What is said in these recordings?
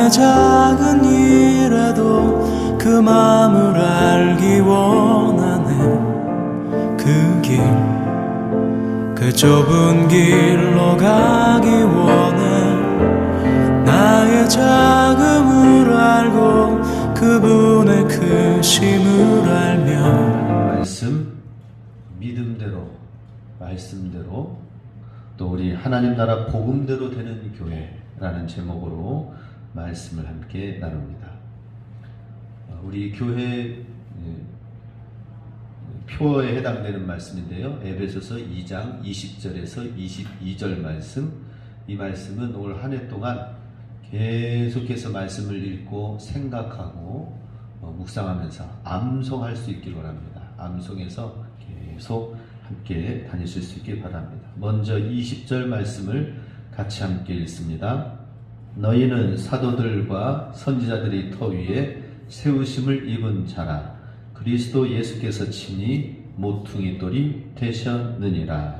나의 작은 일에도 그 마음을 알기 원하네. 그 좁은 길로 가기 원해. 나의 작음을 알고 그분의 크심을 알며. 말씀 믿음대로, 말씀대로, 또 우리 하나님 나라 복음대로 되는 교회라는 제목으로 말씀을 함께 나눕니다. 우리 교회 표어에 해당되는 말씀인데요, 에베소서 2장 20절에서 22절 말씀. 이 말씀은 올 한 해 동안 계속해서 말씀을 읽고 생각하고 묵상하면서 암송할 수 있기를 원합니다. 암송해서 계속 함께 다니실 수 있길 바랍니다. 먼저 20절 말씀을 같이 함께 읽습니다. 너희는 사도들과 선지자들의 터 위에 세우심을 입은 자라. 그리스도 예수께서 친히 모퉁이 돌이 되셨느니라.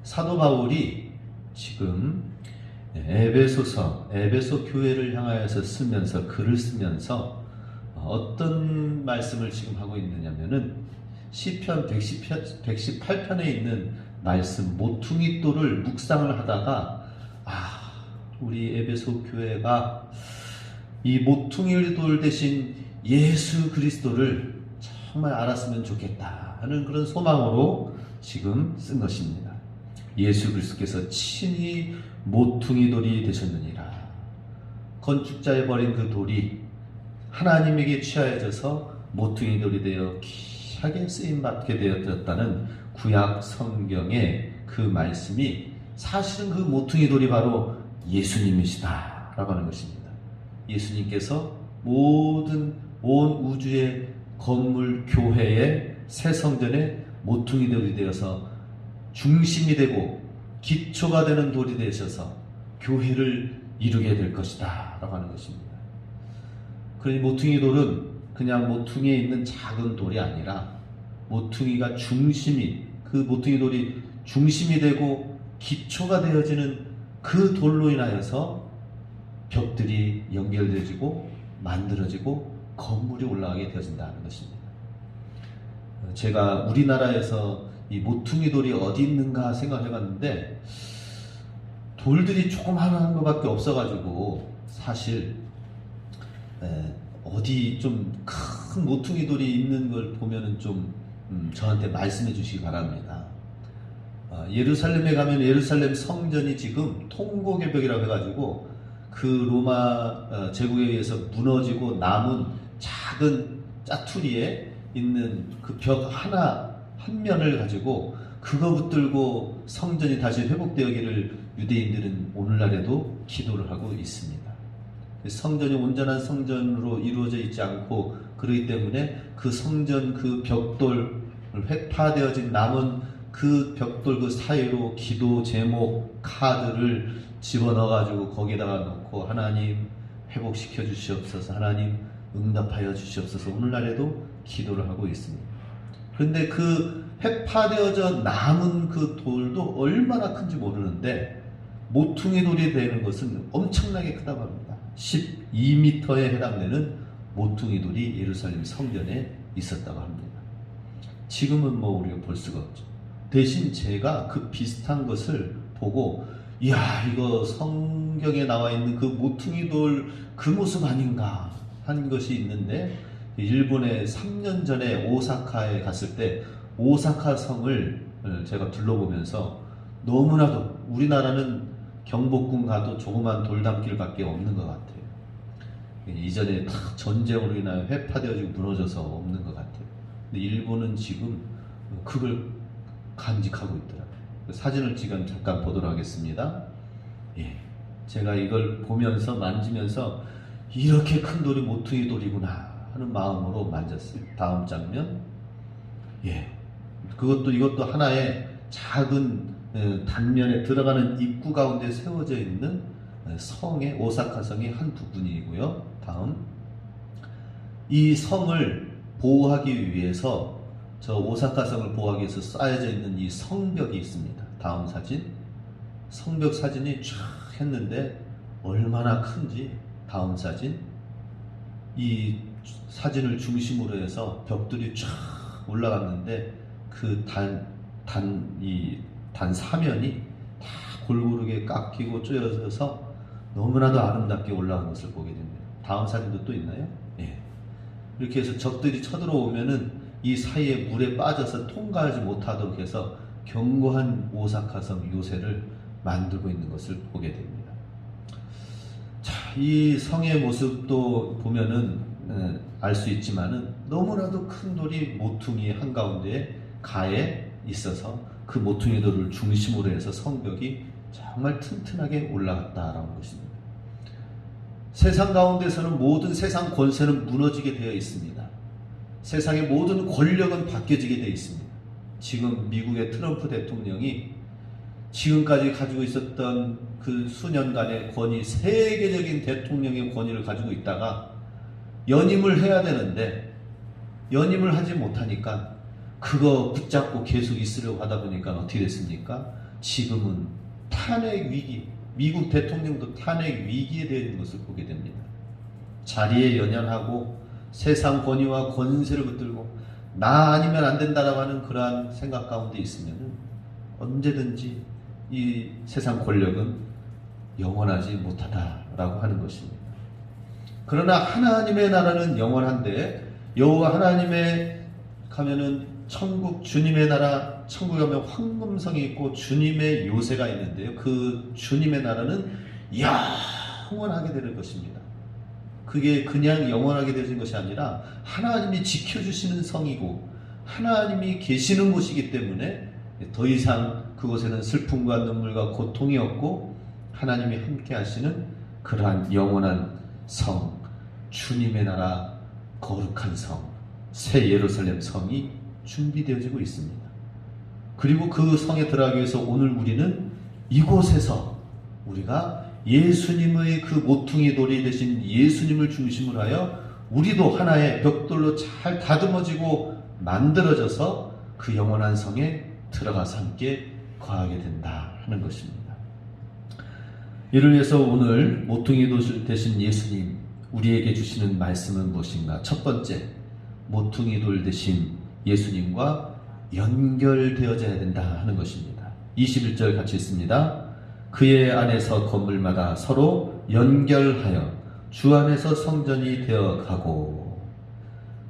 사도 바울이 지금 에베소 교회를 향하여서 쓰면서, 글을 쓰면서 어떤 말씀을 지금 하고 있느냐면은 시편 118편에 있는 말씀 모퉁이 돌을 묵상을 하다가, 우리 에베소 교회가 이 모퉁이 돌 대신 예수 그리스도를 정말 알았으면 좋겠다 하는 그런 소망으로 지금 쓴 것입니다. 예수 그리스도께서 친히 모퉁이 돌이 되셨느니라. 건축자에 버린 그 돌이 하나님에게 취하여져서 모퉁이 돌이 되어 귀하게 쓰임받게 되었다는 구약 성경의 그 말씀이 사실은 그 모퉁이 돌이 바로 예수님이시다 라고 하는 것입니다. 예수님께서 온 우주의 건물, 교회의 새 성전의 모퉁이 돌이 되어서 중심이 되고 기초가 되는 돌이 되셔서 교회를 이루게 될 것이다 라고 하는 것입니다. 그러니 모퉁이 돌은 그냥 모퉁이에 있는 작은 돌이 아니라 모퉁이가 그 모퉁이 돌이 중심이 되고 기초가 되어지는 그 돌로 인하여서 벽들이 연결되어지고 만들어지고 건물이 올라가게 되어진다는 것입니다. 제가 우리나라에서 이 모퉁이 돌이 어디 있는가 생각해 봤는데 돌들이 조그마한 것밖에 없어가지고 사실 어디 좀 큰 모퉁이 돌이 있는 걸 보면은 좀 저한테 말씀해 주시기 바랍니다. 예루살렘에 가면 예루살렘 성전이 지금 통곡의 벽이라고 해가지고 그 로마 제국에 의해서 무너지고 남은 작은 짜투리에 있는 그 벽 한 면을 가지고 그거 붙들고 성전이 다시 회복되기를 유대인들은 오늘날에도 기도를 하고 있습니다. 성전이 온전한 성전으로 이루어져 있지 않고 그렇기 때문에 그 성전 그 벽돌 회파되어진 남은 그 벽돌 그 사이로 기도 제목 카드를 집어넣어 가지고 거기다가 놓고 하나님 회복시켜 주시옵소서, 하나님 응답하여 주시옵소서 오늘날에도 기도를 하고 있습니다. 그런데 그 회파되어져 남은 그 돌도 얼마나 큰지 모르는데 모퉁이 돌이 되는 것은 엄청나게 크다고 합니다. 12m에 해당되는 모퉁이 돌이 예루살렘 성전에 있었다고 합니다. 지금은 우리가 볼 수가 없죠. 대신 제가 그 비슷한 것을 보고 이야 이거 성경에 나와 있는 그 모퉁이 돌 그 모습 아닌가 한 것이 있는데, 일본에 3년 전에 오사카에 갔을 때 오사카 성을 제가 둘러보면서 너무나도 우리나라는 경복궁 가도 조그만 돌담길밖에 없는 것 같아요. 이전에 다 전쟁으로 인하여 회파되어지고 무너져서 없는 것 같아요. 근데 일본은 지금 그걸 간직하고 있더라고요. 사진을 지금 잠깐 보도록 하겠습니다. 제가 이걸 보면서 만지면서 이렇게 큰 돌이 모퉁이 돌이구나 하는 마음으로 만졌어요. 다음 장면. 이것도 하나의 작은 단면에 들어가는 입구 가운데 세워져 있는 성의 오사카 성의 한 부분이고요. 다음. 이 성을 보호하기 위해서 저 오사카 성을 보호하기 위해서 쌓여져 있는 이 성벽이 있습니다. 다음 사진. 성벽 사진이 쫙 했는데 얼마나 큰지 다음 사진. 이 사진을 중심으로 해서 벽들이 쫙 올라갔는데 그 단 사면이 다 골고루게 깎이고 쪼여져서 너무나도 아름답게 올라간 것을 보게 됩니다. 다음 사진도 또 있나요? 예. 이렇게 해서 적들이 쳐들어오면은 이 사이에 물에 빠져서 통과하지 못하도록 해서 견고한 오사카성 요새를 만들고 있는 것을 보게 됩니다. 자, 이 성의 모습도 보면은 알 수 있지만은 너무나도 큰 돌이 모퉁이 한가운데에 가에 있어서 그 모퉁이 돌을 중심으로 해서 성벽이 정말 튼튼하게 올라갔다라는 것입니다. 세상 가운데서는 모든 세상 권세는 무너지게 되어 있습니다. 세상의 모든 권력은 바뀌어지게 되어 있습니다. 지금 미국의 트럼프 대통령이 지금까지 가지고 있었던 그 수년간의 권위, 세계적인 대통령의 권위를 가지고 있다가 연임을 해야 되는데 연임을 하지 못하니까 그거 붙잡고 계속 있으려고 하다 보니까 어떻게 됐습니까? 지금은 탄핵 위기, 미국 대통령도 탄핵 위기에 대한 것을 보게 됩니다. 자리에 연연하고 세상 권위와 권세를 붙들고 나 아니면 안 된다라고 하는 그러한 생각 가운데 있으면 언제든지 이 세상 권력은 영원하지 못하다라고 하는 것입니다. 그러나 하나님의 나라는 영원한데 여호와 하나님의 가면은 천국 주님의 나라, 천국에 가면 황금성이 있고 주님의 요새가 있는데요. 그 주님의 나라는 영원하게 되는 것입니다. 그게 그냥 영원하게 되는 것이 아니라 하나님이 지켜주시는 성이고 하나님이 계시는 곳이기 때문에 더 이상 그곳에는 슬픔과 눈물과 고통이 없고 하나님이 함께 하시는 그러한 영원한 성, 주님의 나라, 거룩한 성, 새 예루살렘 성이 준비되어지고 있습니다. 그리고 그 성에 들어가기 위해서 오늘 우리는 이곳에서 우리가 예수님의 그 모퉁이 돌이 되신 예수님을 중심으로 하여 우리도 하나의 벽돌로 잘 다듬어지고 만들어져서 그 영원한 성에 들어가서 함께 거하게 된다 하는 것입니다. 이를 위해서 오늘 모퉁이 돌 되신 예수님 우리에게 주시는 말씀은 무엇인가? 첫 번째, 모퉁이 돌 되신 예수님과 연결되어져야 된다 하는 것입니다. 21절 같이 있습니다. 그의 안에서 건물마다 서로 연결하여 주 안에서 성전이 되어 가고.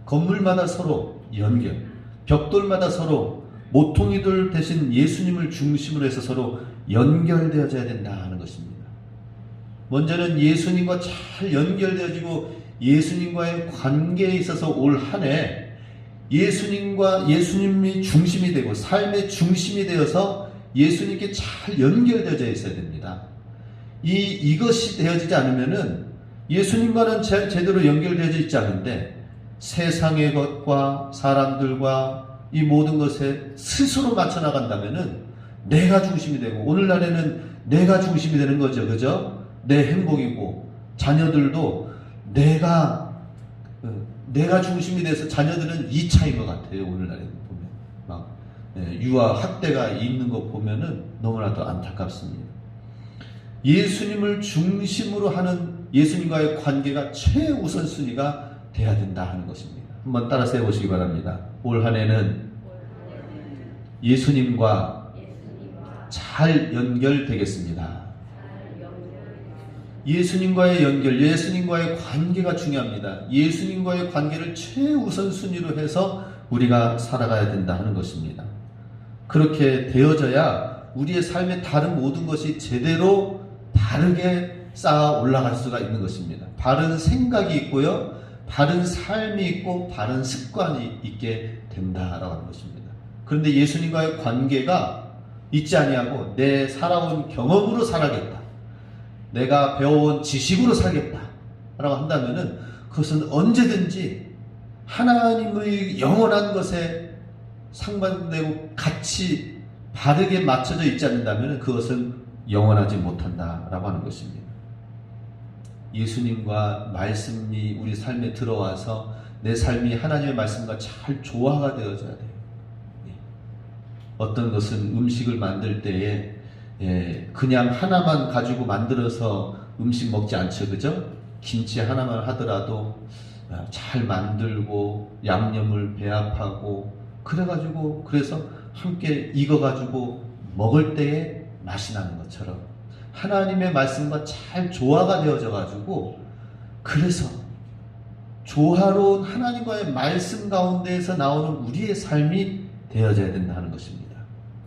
건물마다 서로 연결, 벽돌마다 서로 모퉁이돌 대신 예수님을 중심으로 해서 서로 연결되어져야 된다 하는 것입니다. 먼저는 예수님과 잘 연결되어지고 예수님과의 관계에 있어서 올 한 해 예수님이 중심이 되고 삶의 중심이 되어서 예수님께 잘 연결되어져 있어야 됩니다. 이것이 되어지지 않으면은 예수님과는 제대로 연결되어져 있지 않은데 세상의 것과 사람들과 이 모든 것에 스스로 맞춰 나간다면은 내가 중심이 되고 오늘날에는 내가 중심이 되는 거죠. 그죠? 내 행복이고 자녀들도 내가 중심이 돼서 자녀들은 2차인 것 같아요. 오늘날에 보면 막 유아 학대가 있는 거 보면은 너무나도 안타깝습니다. 예수님을 중심으로 하는 예수님과의 관계가 최우선순위가 돼야 된다 하는 것입니다. 한번 따라서 해보시기 바랍니다. 올 한 해는 예수님과 잘 연결되겠습니다. 예수님과의 연결, 예수님과의 관계가 중요합니다. 예수님과의 관계를 최우선순위로 해서 우리가 살아가야 된다 하는 것입니다. 그렇게 되어져야 우리의 삶의 다른 모든 것이 제대로 바르게 쌓아 올라갈 수가 있는 것입니다. 바른 생각이 있고요, 바른 삶이 있고 바른 습관이 있게 된다라고 하는 것입니다. 그런데 예수님과의 관계가 있지 아니하고 내 살아온 경험으로 살아겠다, 내가 배워온 지식으로 살겠다 라고 한다면은 그것은 언제든지 하나님의 영원한 것에 상반되고 같이 바르게 맞춰져 있지 않는다면 그것은 영원하지 못한다라고 하는 것입니다. 예수님과 말씀이 우리 삶에 들어와서 내 삶이 하나님의 말씀과 잘 조화가 되어져야 돼요. 어떤 것은 음식을 만들 때에 그냥 하나만 가지고 만들어서 음식 먹지 않죠. 그죠? 김치 하나만 하더라도 잘 만들고 양념을 배합하고 그래가지고 그래서 함께 익어가지고 먹을 때에 맛이 나는 것처럼 하나님의 말씀과 잘 조화가 되어져 가지고 그래서 조화로운 하나님과의 말씀 가운데에서 나오는 우리의 삶이 되어져야 된다는 것입니다.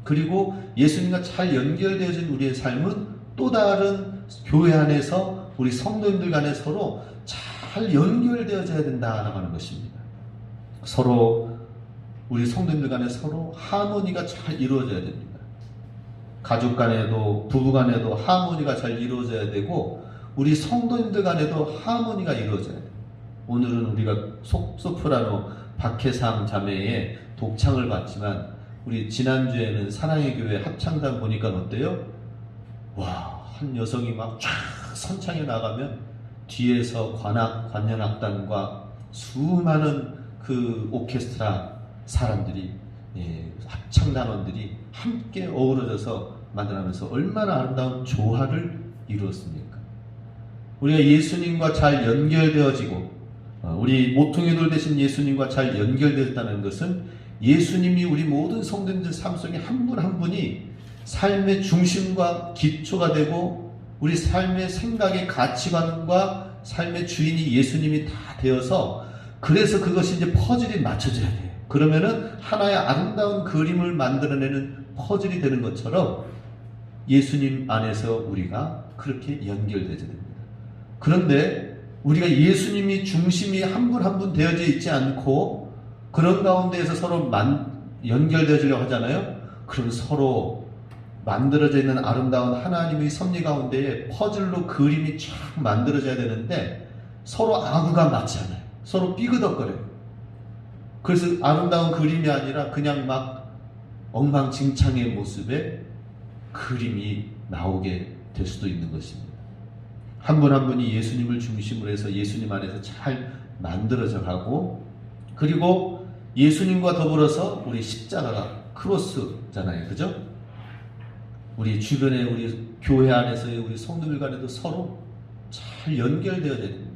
그리고 예수님과 잘 연결되어진 우리의 삶은 또 다른 교회 안에서 우리 성도님들 간에 서로 잘 연결되어져야 된다라고 하는 것입니다. 서로 우리 성도님들 간에 서로 하모니가 잘 이루어져야 됩니다. 가족 간에도 부부 간에도 하모니가 잘 이루어져야 되고 우리 성도님들 간에도 하모니가 이루어져야 돼요. 오늘은 우리가 소프라노 박혜상 자매의 독창을 봤지만 우리 지난주에는 사랑의 교회 합창단 보니까 어때요? 와, 한 여성이 막 쫙 선창에 나가면 뒤에서 관현악단과 수많은 그 오케스트라 사람들이 합창단원들이 함께 어우러져서 만들어가면서 얼마나 아름다운 조화를 이루었습니까? 우리가 예수님과 잘 연결되어지고 우리 모퉁이 돌 대신 예수님과 잘 연결되었다는 것은 예수님이 우리 모든 성도님들 삶 속에 한 분 한 분이 삶의 중심과 기초가 되고 우리 삶의 생각의 가치관과 삶의 주인이 예수님이 다 되어서 그래서 그것이 이제 퍼즐이 맞춰져야 돼요. 그러면은 하나의 아름다운 그림을 만들어내는 퍼즐이 되는 것처럼 예수님 안에서 우리가 그렇게 연결되어야 됩니다. 그런데 우리가 예수님이 중심이 한 분 한 분 되어져 있지 않고 그런 가운데에서 서로 연결되어지려고 하잖아요. 그럼 서로 만들어져 있는 아름다운 하나님의 섭리 가운데에 퍼즐로 그림이 쫙 만들어져야 되는데 서로 아구가 맞지 않아요. 서로 삐그덕거려요. 그래서 아름다운 그림이 아니라 그냥 막 엉망진창의 모습의 그림이 나오게 될 수도 있는 것입니다. 한 분 한 분이 예수님을 중심으로 해서 예수님 안에서 잘 만들어져 가고 그리고 예수님과 더불어서 우리 십자가가 크로스잖아요. 그죠? 우리 주변에 우리 교회 안에서의 우리 성도들 간에도 서로 잘 연결되어야 됩니다.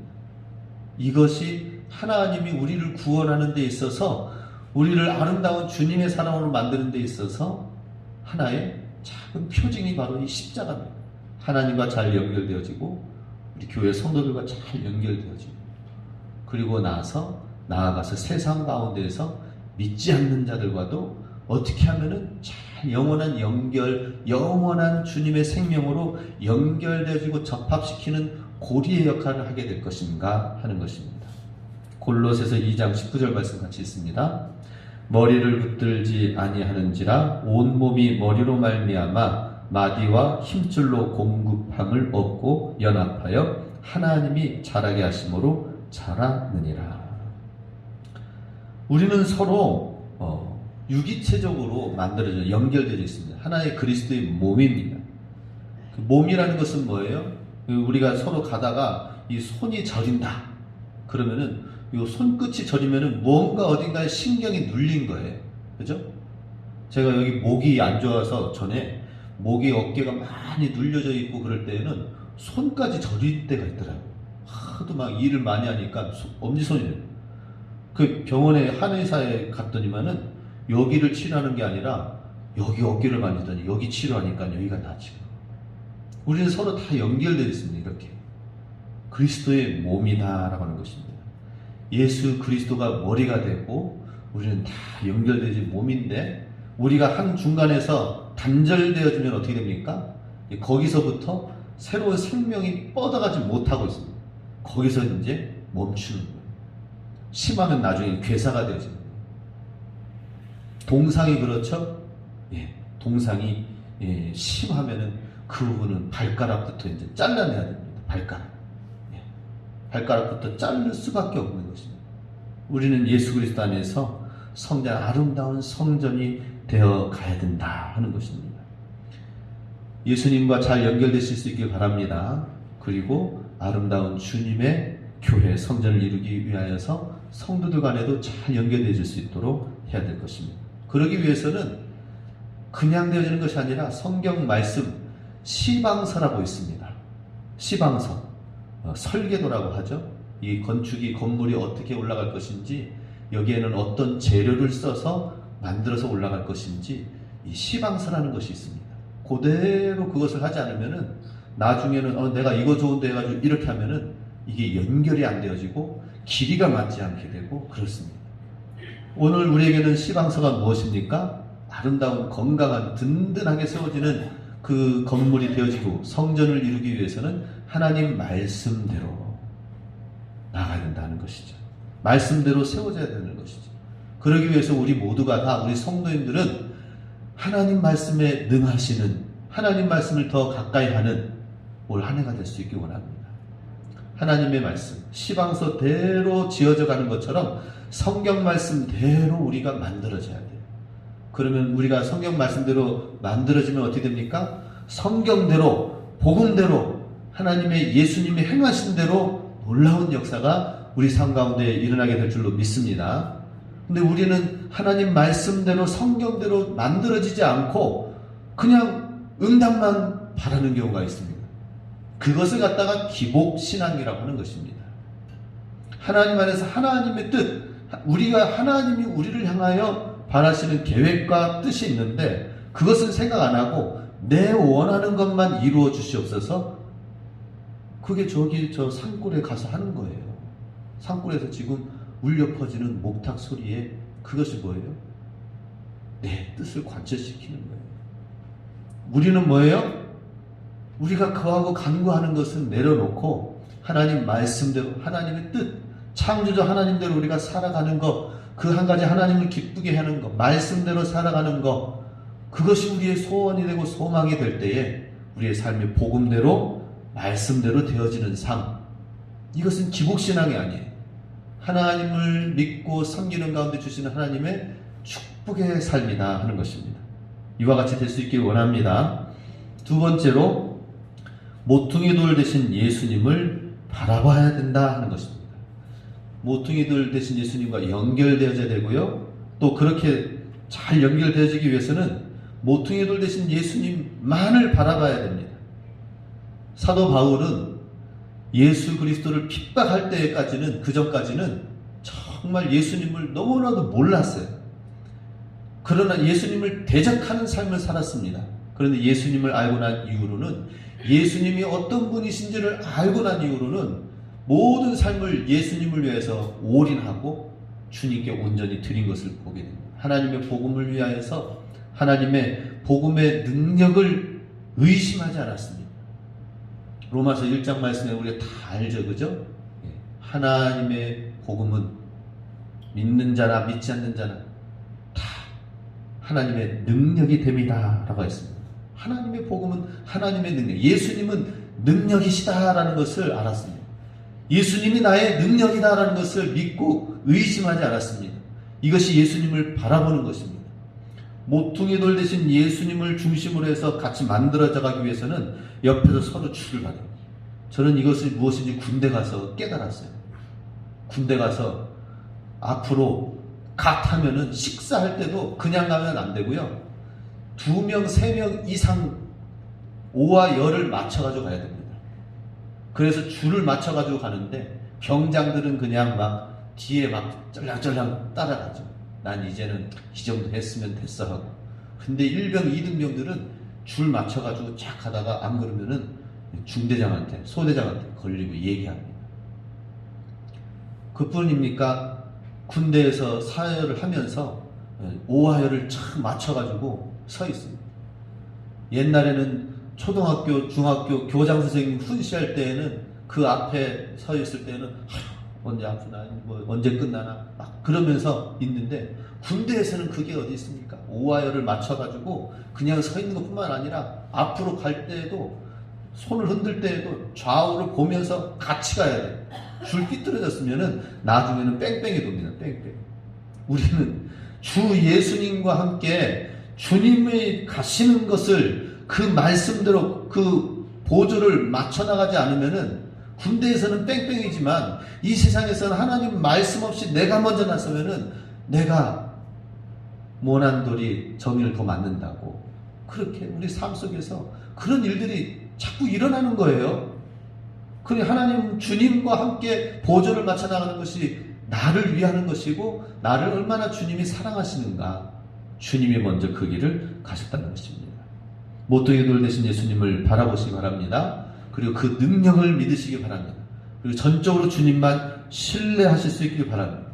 이것이 하나님이 우리를 구원하는 데 있어서 우리를 아름다운 주님의 사랑으로 만드는 데 있어서 하나의 작은 표징이 바로 이 십자가입니다. 하나님과 잘 연결되어지고 우리 교회 성도들과 잘 연결되어지고 그리고 나아가서 세상 가운데에서 믿지 않는 자들과도 어떻게 하면은 잘 영원한 연결, 영원한 주님의 생명으로 연결되어지고 접합시키는 고리의 역할을 하게 될 것인가 하는 것입니다. 골로새서 2장 19절 말씀 같이 있습니다. 머리를 붙들지 아니하는지라 온몸이 머리로 말미암아 마디와 힘줄로 공급함을 얻고 연합하여 하나님이 자라게 하심으로 자라느니라. 우리는 서로 유기체적으로 만들어져 연결되어 있습니다. 하나의 그리스도의 몸입니다. 그 몸이라는 것은 뭐예요? 우리가 서로 가다가 이 손이 저린다. 그러면은 이 손끝이 저리면은 뭔가 어딘가에 신경이 눌린 거예요. 그죠? 제가 여기 목이 안 좋아서 전에 목이 어깨가 많이 눌려져 있고 그럴 때에는 손까지 저릴 때가 있더라고요. 하도 막 일을 많이 하니까 엄지손이 그 병원에 한의사에 갔더니만은 여기를 치료하는 게 아니라 여기 어깨를 만지더니 여기 치료하니까 여기가 나아지고 우리는 서로 다 연결되어 있습니다. 이렇게 그리스도의 몸이다라고 하는 것입니다. 예수 그리스도가 머리가 되고 우리는 다 연결되어진 몸인데 우리가 한 중간에서 단절되어지면 어떻게 됩니까? 거기서부터 새로운 생명이 뻗어가지 못하고 있습니다. 거기서 이제 멈추는 거예요. 심하면 나중에 괴사가 되어집니다. 동상이 그렇죠? 예, 동상이 심하면은 그 부분은 발가락부터 이제 잘라내야 됩니다. 발가락. 예, 발가락부터 자를 수밖에 없는 것입니다. 우리는 예수 그리스도 안에서 성전 아름다운 성전이 되어 가야 된다 하는 것입니다. 예수님과 잘 연결되실 수 있길 바랍니다. 그리고 아름다운 주님의 교회 성전을 이루기 위하여서 성도들 간에도 잘 연결되어질 수 있도록 해야 될 것입니다. 그러기 위해서는 그냥 되어지는 것이 아니라 성경 말씀 시방서라고 있습니다. 시방서 설계도라고 하죠. 이 건물이 어떻게 올라갈 것인지, 여기에는 어떤 재료를 써서 만들어서 올라갈 것인지, 이 시방서라는 것이 있습니다. 그대로 그것을 하지 않으면은 나중에는 내가 이거 좋은데 해가지고 이렇게 하면은 이게 연결이 안 되어지고 길이가 맞지 않게 되고 그렇습니다. 오늘 우리에게는 시방서가 무엇입니까? 아름다운 건강한 든든하게 세워지는 그 건물이 되어지고 성전을 이루기 위해서는 하나님 말씀대로 나가야 된다는 것이죠. 말씀대로 세워져야 되는 것이죠. 그러기 위해서 우리 모두가 다, 우리 성도님들은 하나님 말씀에 능하시는, 하나님 말씀을 더 가까이 하는 올 한 해가 될 수 있기 원합니다. 하나님의 말씀, 시방서대로 지어져 가는 것처럼 성경 말씀대로 우리가 만들어져야 돼요. 그러면 우리가 성경 말씀대로 만들어지면 어떻게 됩니까? 성경대로, 복음대로, 하나님의 예수님이 행하신 대로 놀라운 역사가 우리 삶 가운데 일어나게 될 줄로 믿습니다. 근데 우리는 하나님 말씀대로, 성경대로 만들어지지 않고 그냥 응답만 바라는 경우가 있습니다. 그것을 갖다가 기복신앙이라고 하는 것입니다. 하나님 안에서 하나님의 뜻, 하나님이 우리를 향하여 바라시는 계획과 뜻이 있는데 그것은 생각 안 하고 내 원하는 것만 이루어 주시옵소서, 그게 저 산골에 가서 하는 거예요. 산골에서 지금 울려 퍼지는 목탁 소리에 그것이 뭐예요? 내 뜻을 관철시키는 거예요. 우리는 뭐예요? 우리가 그하고 간구하는 것은 내려놓고 하나님 말씀대로, 하나님의 뜻, 창조자 하나님대로 우리가 살아가는 것, 그 한 가지 하나님을 기쁘게 하는 것, 말씀대로 살아가는 것, 그것이 우리의 소원이 되고 소망이 될 때에 우리의 삶이 복음대로, 말씀대로 되어지는 삶, 이것은 기복신앙이 아니에요. 하나님을 믿고 섬기는 가운데 주시는 하나님의 축복의 삶이다 하는 것입니다. 이와 같이 될 수 있길 원합니다. 두 번째로, 모퉁이 돌 되신 예수님을 바라봐야 된다 하는 것입니다. 모퉁이 돌 되신 예수님과 연결되어져야 되고요. 또 그렇게 잘 연결되어지기 위해서는 모퉁이 돌 되신 예수님만을 바라봐야 됩니다. 사도 바울은 예수 그리스도를 핍박할 때까지는, 그 전까지는 정말 예수님을 너무나도 몰랐어요. 그러나 예수님을 대적하는 삶을 살았습니다. 그런데 예수님을 알고 난 이후로는, 예수님이 어떤 분이신지를 알고 난 이후로는 모든 삶을 예수님을 위해서 올인하고 주님께 온전히 드린 것을 보게 됩니다. 하나님의 복음을 위하여서 하나님의 복음의 능력을 의심하지 않았습니다. 로마서 1장 말씀에 우리가 다 알죠, 그죠? 하나님의 복음은 믿는 자나 믿지 않는 자나 다 하나님의 능력이 됩니다 라고 했습니다. 하나님의 복음은 하나님의 능력, 예수님은 능력이시다라는 것을 알았습니다. 예수님이 나의 능력이다라는 것을 믿고 의심하지 않았습니다. 이것이 예수님을 바라보는 것입니다. 모퉁이 돌 대신 예수님을 중심으로 해서 같이 만들어져 가기 위해서는 옆에서 서로 주를 받아요. 저는 이것이 무엇인지 군대 가서 깨달았어요. 군대 가서 앞으로 하면은 식사할 때도 그냥 가면 안 되고요. 2명, 3명 이상 오와 열을 맞춰가지고 가야 됩니다. 그래서 줄을 맞춰가지고 가는데 병장들은 그냥 막 뒤에 막 쩔랑쩔랑 따라가죠. 난 이제는 이 정도 했으면 됐어 하고. 근데 1병, 2등병들은 줄 맞춰가지고 쫙 가다가 안 그러면은 중대장한테, 소대장한테 걸리고 얘기합니다. 그뿐입니까? 군대에서 사열을 하면서 오하열을 쫙 맞춰가지고 서 있습니다. 옛날에는 초등학교, 중학교 교장 선생님 훈시할 때에는 그 앞에 서 있을 때는 언제 아프나, 뭐 언제 끝나나 막 그러면서 있는데, 군대에서는 그게 어디 있습니까? 오하열을 맞춰가지고 그냥 서 있는 것뿐만 아니라 앞으로 갈 때에도, 손을 흔들 때에도 좌우를 보면서 같이 가야 돼요. 줄 삐뚤어졌으면은 나중에는 뺑뺑이 돕니다. 뺑뺑. 우리는 주 예수님과 함께 주님이 가시는 것을 그 말씀대로 그 보조를 맞춰나가지 않으면은, 군대에서는 뺑뺑이지만 이 세상에서는 하나님 말씀 없이 내가 먼저 나서면은 내가 모난 돌이 정의를 더 맞는다고, 그렇게 우리 삶 속에서 그런 일들이 자꾸 일어나는 거예요. 그래 하나님 주님과 함께 보조를 맞춰 나가는 것이 나를 위하는 것이고 나를 얼마나 주님이 사랑하시는가 주님이 먼저 그 길을 가셨다는 것입니다. 모퉁이 돌 대신 예수님을 바라보시기 바랍니다. 그리고 그 능력을 믿으시기 바랍니다. 그리고 전적으로 주님만 신뢰하실 수 있길 바랍니다.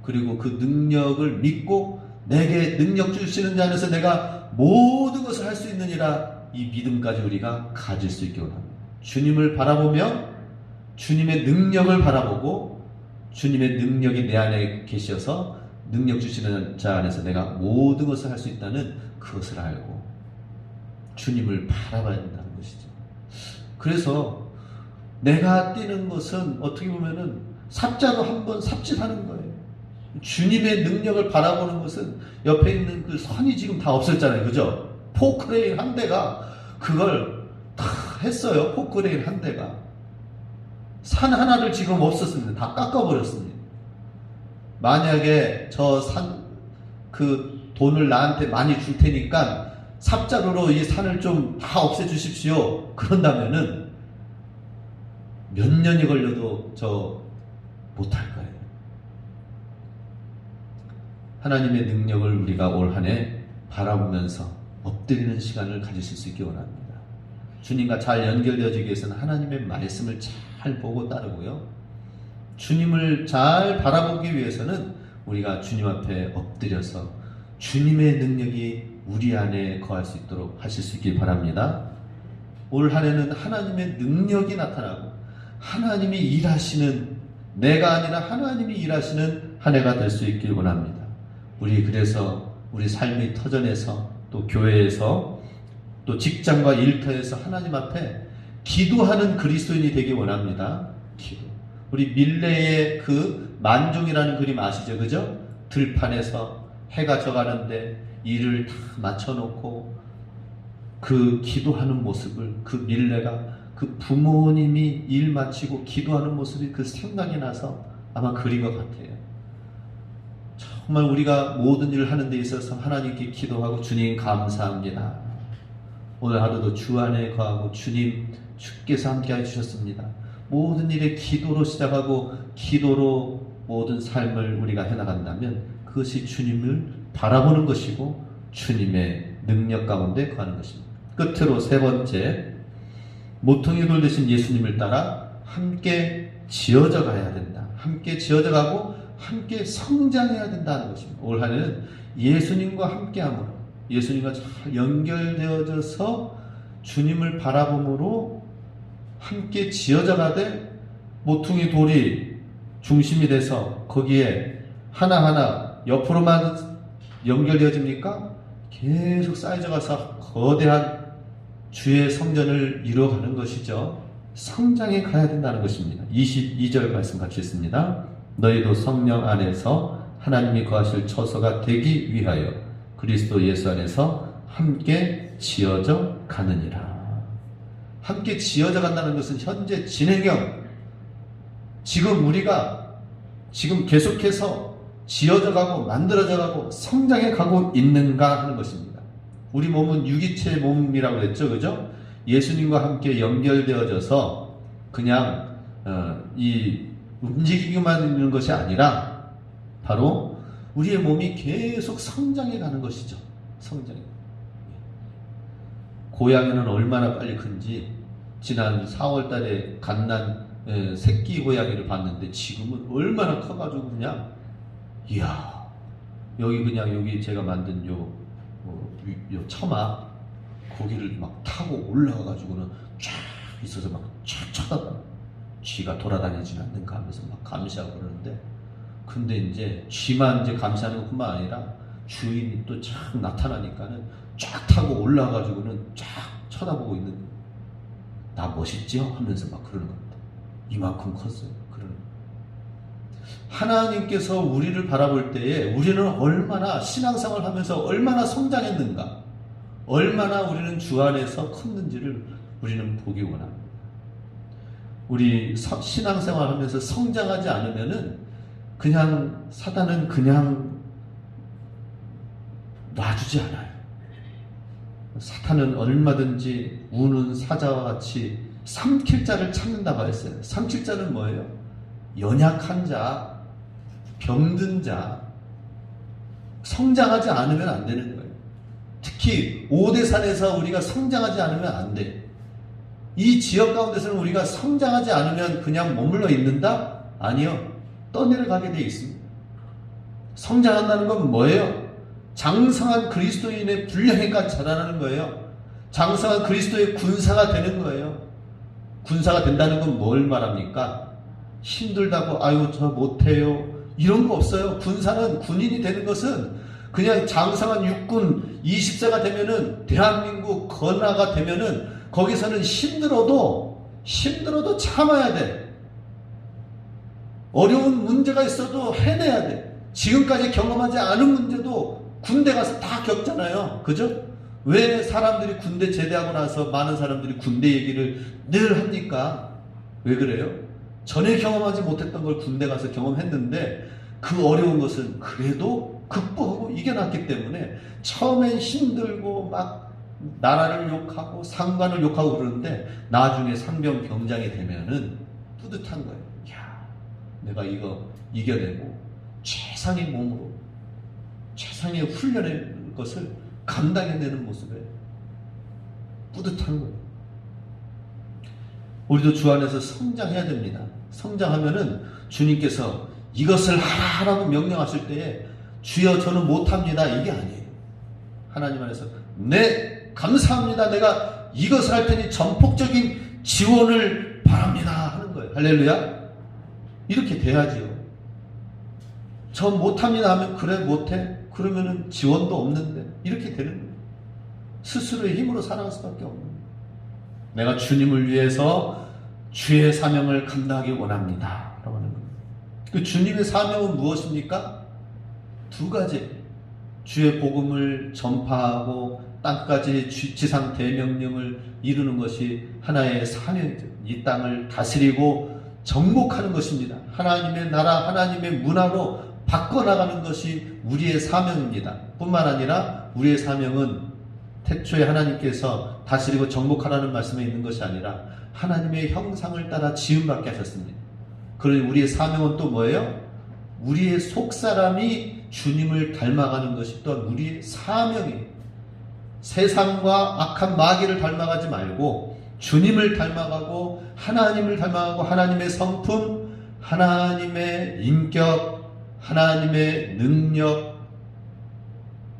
그리고 그 능력을 믿고 내게 능력 주시는 자 안에서 내가 모든 것을 할 수 있느니라 이 믿음까지 우리가 가질 수 있기 원합니다. 주님을 바라보며 주님의 능력을 바라보고 주님의 능력이 내 안에 계셔서 능력 주시는 자 안에서 내가 모든 것을 할 수 있다는 그것을 알고 주님을 바라봐야 된다는 것이죠. 그래서 내가 뛰는 것은 어떻게 보면은 삽자로 한번 삽질하는 거예요. 주님의 능력을 바라보는 것은 옆에 있는 그 선이 지금 다 없었잖아요. 그죠? 포크레인 한 대가 그걸 다 했어요. 포크레인 한 대가. 산 하나를 지금 없었습니다. 다 깎아버렸습니다. 만약에 저 그 돈을 나한테 많이 줄 테니까 삽자루로 이 산을 좀 다 없애주십시오. 그런다면은 몇 년이 걸려도 저 못할 거예요. 하나님의 능력을 우리가 올 한 해 바라보면서 엎드리는 시간을 가지실 수 있기 원합니다. 주님과 잘 연결되어지기 위해서는 하나님의 말씀을 잘 보고 따르고요. 주님을 잘 바라보기 위해서는 우리가 주님 앞에 엎드려서 주님의 능력이 우리 안에 거할 수 있도록 하실 수 있길 바랍니다. 올 한 해는 하나님의 능력이 나타나고 하나님이 일하시는, 내가 아니라 하나님이 일하시는 한 해가 될 수 있길 원합니다. 우리 그래서 우리 삶의 터전에서 또 교회에서 또 직장과 일터에서 하나님 앞에 기도하는 그리스도인이 되기 원합니다. 기도. 우리 밀레의 그 만종이라는 그림 아시죠? 그죠? 들판에서 해가 져가는데 일을 다 맞춰놓고 그 기도하는 모습을, 그 밀레가 그 부모님이 일 마치고 기도하는 모습이 그 생각이 나서 아마 그린 것 같아요. 정말 우리가 모든 일을 하는 데 있어서 하나님께 기도하고 주님 감사합니다. 오늘 하루도 주 안에 거하고 주님 주께서 함께 해주셨습니다. 모든 일에 기도로 시작하고 기도로 모든 삶을 우리가 해나간다면 그것이 주님을 바라보는 것이고 주님의 능력 가운데 거하는 것입니다. 끝으로 세 번째, 모퉁이 돌 대신 예수님을 따라 함께 지어져 가야 된다. 함께 지어져 가고 함께 성장해야 된다는 것입니다. 올 한 해는 예수님과 함께함으로, 예수님과 잘 연결되어져서 주님을 바라봄으로 함께 지어져 가되 모퉁이 돌이 중심이 돼서 거기에 하나하나 옆으로만 연결되어집니까? 계속 쌓여져 가서 거대한 주의 성전을 이루어가는 것이죠. 성장해 가야 된다는 것입니다. 22절 말씀 같이 있습니다. 너희도 성령 안에서 하나님이 거하실 처소가 되기 위하여 그리스도 예수 안에서 함께 지어져 가느니라. 함께 지어져 간다는 것은 현재 진행형, 지금 우리가 지금 계속해서 지어져 가고 만들어져 가고 성장해 가고 있는가 하는 것입니다. 우리 몸은 유기체 몸이라고 그랬죠, 그죠? 예수님과 함께 연결되어져서 그냥 이 움직이기만 있는 것이 아니라 바로 우리의 몸이 계속 성장해 가는 것이죠. 성장해. 고양이는 얼마나 빨리 큰지 지난 4월 달에 갓난 새끼 고양이를 봤는데 지금은 얼마나 커가지고 그냥 이야, 여기 그냥 여기 제가 만든 요 처마 거기를 막 타고 올라가가지고는 쫙 있어서 막 쫙 쳐다봐. 쥐가 돌아다니지 않는가 하면서 막 감시하고 그러는데, 근데 이제 쥐만 이제 감시하는 것뿐만 아니라 주인이 또 쫙 나타나니까는 쫙 타고 올라가가지고는 쫙 쳐다보고 있는, 나 멋있죠? 하면서 막 그러는 겁니다. 이만큼 컸어요. 그러는. 하나님께서 우리를 바라볼 때에 우리는 얼마나 신앙생활을 하면서 얼마나 성장했는가, 얼마나 우리는 주 안에서 컸는지를 우리는 보기 원합니다. 우리 신앙생활 하면서 성장하지 않으면은 그냥 사단은 그냥 놔주지 않아요. 사탄은 얼마든지 우는 사자와 같이 삼킬 자를 찾는다고 했어요. 삼킬 자는 뭐예요? 연약한 자, 병든 자, 성장하지 않으면 안 되는 거예요. 특히 오대산에서 우리가 성장하지 않으면 안 돼. 이 지역 가운데서는 우리가 성장하지 않으면 그냥 머물러 있는다? 아니요. 떠내려가게 되어 있습니다. 성장한다는 건 뭐예요? 장성한 그리스도인의 분량에까지 자라나는 거예요. 장성한 그리스도의 군사가 되는 거예요. 군사가 된다는 건 뭘 말합니까? 힘들다고 아유 저 못해요 이런 거 없어요. 군사는, 군인이 되는 것은 그냥 장성한 육군 20세가 되면은, 대한민국 건화가 되면은 거기서는 힘들어도 참아야 돼. 어려운 문제가 있어도 해내야 돼. 지금까지 경험하지 않은 문제도 군대 가서 다 겪잖아요. 그죠? 왜 사람들이 군대 제대하고 나서 많은 사람들이 군대 얘기를 늘 합니까? 왜 그래요? 전에 경험하지 못했던 걸 군대 가서 경험했는데 그 어려운 것은 그래도 극복하고 이겨놨기 때문에 처음엔 힘들고 막 나라를 욕하고 상관을 욕하고 그러는데 나중에 상병 병장이 되면은 뿌듯한 거예요. 야, 내가 이거 이겨내고 최상의 몸으로 최상의 훈련의 것을 감당해내는 모습에 뿌듯한 거예요. 우리도 주 안에서 성장해야 됩니다. 성장하면은 주님께서 이것을 하라고 명령하실 때에 주여 저는 못합니다 이게 아니에요. 하나님 안에서 네 감사합니다 내가 이것을 할 테니 전폭적인 지원을 바랍니다 하는 거예요. 할렐루야. 이렇게 돼야지요. 저 못합니다 하면 그래 못해? 그러면은 지원도 없는데 이렇게 되는 거예요. 스스로의 힘으로 살아갈 수밖에 없는 거예요. 내가 주님을 위해서 주의 사명을 감당하기 원합니다 라고 하는 거예요. 그 주님의 사명은 무엇입니까? 두 가지. 주의 복음을 전파하고 땅까지 지상 대명령을 이루는 것이 하나의 사명이죠. 이 땅을 다스리고 정복하는 것입니다. 하나님의 나라, 하나님의 문화로 바꿔나가는 것이 우리의 사명입니다. 뿐만 아니라 우리의 사명은 태초에 하나님께서 다스리고 정복하라는 말씀에 있는 것이 아니라 하나님의 형상을 따라 지음받게 하셨습니다. 그러니 우리의 사명은 또 뭐예요? 우리의 속사람이 주님을 닮아가는 것이 또한 우리의 사명이에요. 세상과 악한 마귀를 닮아가지 말고 주님을 닮아가고 하나님을 닮아가고 하나님의 성품, 하나님의 인격, 하나님의 능력,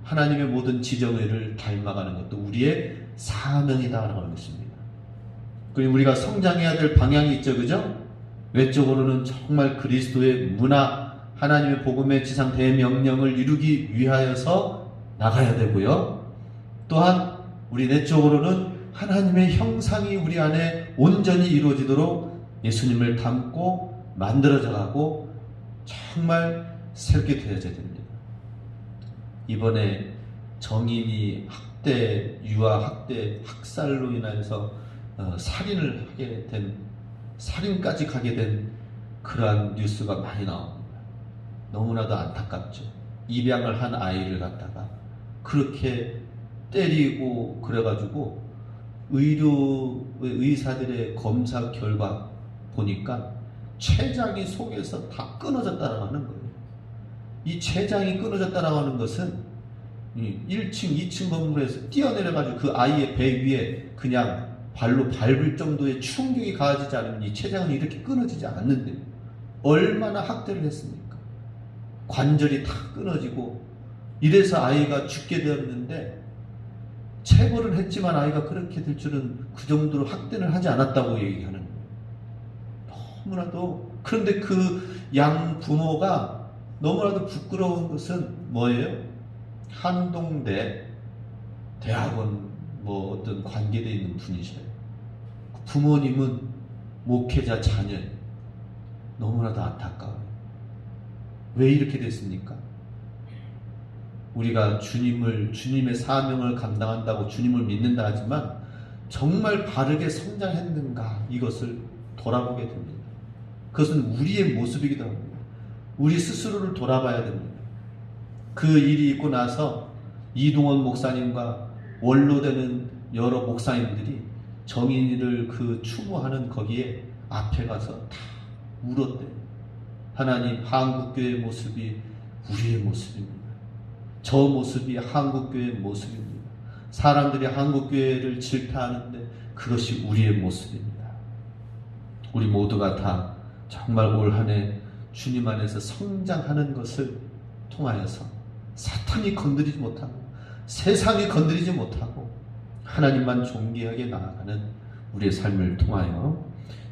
하나님의 모든 지정의를 닮아가는 것도 우리의 사명이다라고 하는 것입니다. 그리고 우리가 성장해야 될 방향이 있죠. 그죠? 외적으로는 정말 그리스도의 문화, 하나님의 복음의 지상 대명령을 이루기 위하여서 나가야 되고요. 또한 우리 내적으로는 하나님의 형상이 우리 안에 온전히 이루어지도록 예수님을 닮고 만들어져가고 정말 새롭게 되어져야 됩니다. 이번에 정인이 학대, 유아 학대, 학살로 인하여서 살인을 하게 된, 살인까지 가게 된 그러한 뉴스가 많이 나옵니다. 너무나도 안타깝죠. 입양을 한 아이를 갖다가 그렇게 때리고 그래가지고 의사들의 검사 결과 보니까 췌장이 속에서 다 끊어졌다라고 하는 거예요. 이 췌장이 끊어졌다라고 하는 것은 1층, 2층 건물에서 뛰어내려가지고 그 아이의 배 위에 그냥 발로 밟을 정도의 충격이 가해지지 않으면 이 췌장은 이렇게 끊어지지 않는데요. 얼마나 학대를 했습니까? 관절이 다 끊어지고 이래서 아이가 죽게 되었는데 체벌은 했지만 아이가 그렇게 될 줄은 그 정도로 학대를 하지 않았다고 얘기하는 거예요. 너무나도. 그런데 그 양 부모가 너무나도 부끄러운 것은 뭐예요? 한동대 대학원 뭐 어떤 관계되어 있는 분이셔요. 부모님은 목회자 자녀예요. 너무나도 안타까워요. 왜 이렇게 됐습니까? 우리가 주님의 사명을 감당한다고 주님을 믿는다 하지만 정말 바르게 성장했는가 이것을 돌아보게 됩니다. 그것은 우리의 모습이기도 합니다. 우리 스스로를 돌아봐야 됩니다. 그 일이 있고 나서 이동원 목사님과 원로되는 여러 목사님들이 정의를 그 추구하는 거기에 앞에 가서 다 울었대요. 하나님, 한국교회의 모습이 우리의 모습입니다. 저 모습이 한국교회의 모습입니다. 사람들이 한국교회를 질타하는데 그것이 우리의 모습입니다. 우리 모두가 다 정말 올 한 해 주님 안에서 성장하는 것을 통하여서 사탄이 건드리지 못하고 세상이 건드리지 못하고 하나님만 존귀하게 나아가는 우리의 삶을 통하여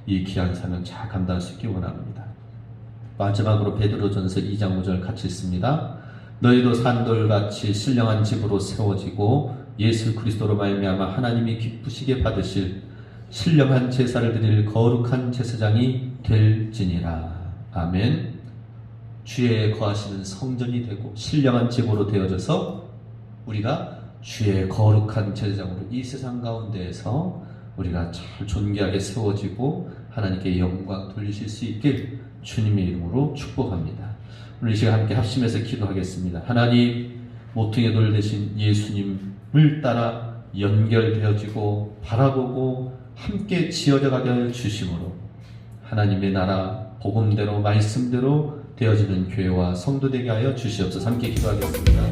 이 귀한 사명 잘 감당할 수 있기 원합니다. 마지막으로 베드로전서 2장 5절 같이 읽습니다. 너희도 산돌같이 신령한 집으로 세워지고 예수 그리스도로 말미암아 하나님이 기쁘시게 받으실 신령한 제사를 드릴 거룩한 제사장이 될지니라. 아멘. 주의 거하시는 성전이 되고 신령한 집으로 되어져서 우리가 주의 거룩한 제사장으로 이 세상 가운데에서 우리가 잘 존귀하게 세워지고 하나님께 영광 돌리실 수 있길 주님의 이름으로 축복합니다. 오늘 이 시간 함께 합심해서 기도하겠습니다. 하나님, 모퉁이 돌 대신 예수님을 따라 연결되어지고 바라보고 함께 지어져 가게 하여 주심으로 하나님의 나라 복음대로 말씀대로 되어지는 교회와 성도 되게 하여 주시옵소서. 함께 기도하겠습니다.